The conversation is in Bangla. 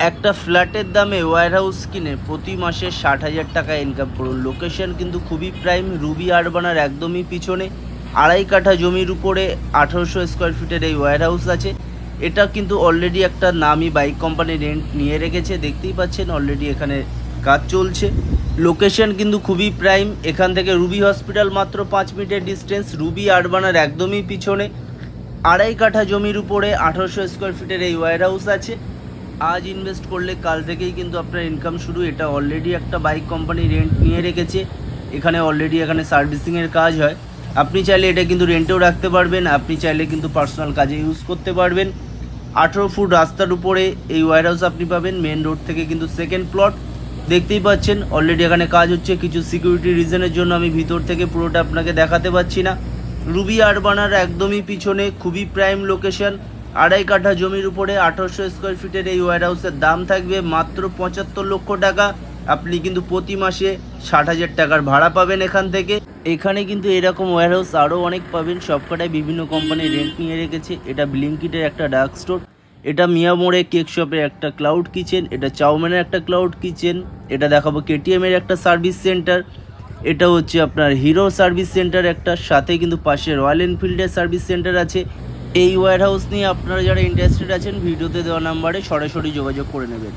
একটা ফ্ল্যাটের দামে ওয়্যারহাউস কিনে প্রতি মাসে 60,000 টাকা ইনকাম করুন। লোকেশন কিন্তু খুবই প্রাইম, রুবি আরবানার একদমই পিছনে। 2.5 কাঠা জমির উপরে 1800 স্কোয়ার ফিটের এই ওয়্যারহাউস আছে। এটা কিন্তু অলরেডি একটা নামি বাইক কোম্পানি রেন্ট নিয়ে রেখেছে, দেখতেই পাচ্ছেন অলরেডি এখানে কাজ চলছে। লোকেশন কিন্তু খুবই প্রাইম, এখান থেকে রুবি হসপিটাল মাত্র 5 মিনিটের ডিস্টেন্স, রুবি আরবানার একদমই পিছনে। 2.5 কাঠা জমির উপরে 1800 স্কোয়ার ফিটের এই ওয়্যারহাউস আছে। আজ ইনভেস্ট করলে কাল থেকেই কিন্তু আপনার ইনকাম শুরু। এটা অলরেডি একটা বাইক কোম্পানি রেন্ট নিয়ে রেখেছে, এখানে অলরেডি সার্ভিসিংয়ের কাজ হয়। আপনি চাইলে এটা কিন্তু রেন্টেও রাখতে পারবেন, আপনি চাইলে কিন্তু পার্সোনাল কাজে ইউজ করতে পারবেন। 18 ফুট রাস্তার উপরে এই ওয়্যারহাউস আপনি পাবেন, মেন রোড থেকে কিন্তু সেকেন্ড প্লট। দেখতেই পাচ্ছেন অলরেডি এখানে কাজ হচ্ছে। কিছু সিকিউরিটি রিজনের জন্য আমি ভিতর থেকে পুরোটা আপনাকে দেখাতে পাচ্ছি না। রুবি আরবানার একদমই পিছনে, খুবই প্রাইম লোকেশন। 2.5 কাঠা জমির উপরে 1800 স্কোয়ার ফিটের এই ওয়্যারহাউসের দাম থাকবে মাত্র 75 লক্ষ টাকা। আপনি কিন্তু প্রতি মাসে 60,000 টাকার ভাড়া পাবেন এখান থেকে। এখানে কিন্তু এরকম ওয়্যারহাউস আরও অনেক পাবেন, সবকটাই বিভিন্ন কোম্পানি রেন্ট নিয়ে রেখেছে। এটা ব্লিঙ্কিটের একটা ডার্ক স্টোর, এটা মিয়া মোড়ে কেক শপের একটা ক্লাউড কিচেন, এটা চাউমিনের একটা ক্লাউড কিচেন, এটা দেখাবো কেটিএমের একটা সার্ভিস সেন্টার, এটা হচ্ছে আপনার হিরো সার্ভিস সেন্টার একটা, সাথে কিন্তু পাশে রয়্যাল এনফিল্ডের সার্ভিস সেন্টার আছে। এই ওয়্যারহাউস নিয়ে আপনারা যারা ইন্টারেস্টেড আছেন ভিডিওতে দেওয়া নাম্বারে সরাসরি যোগাযোগ করে নেবেন।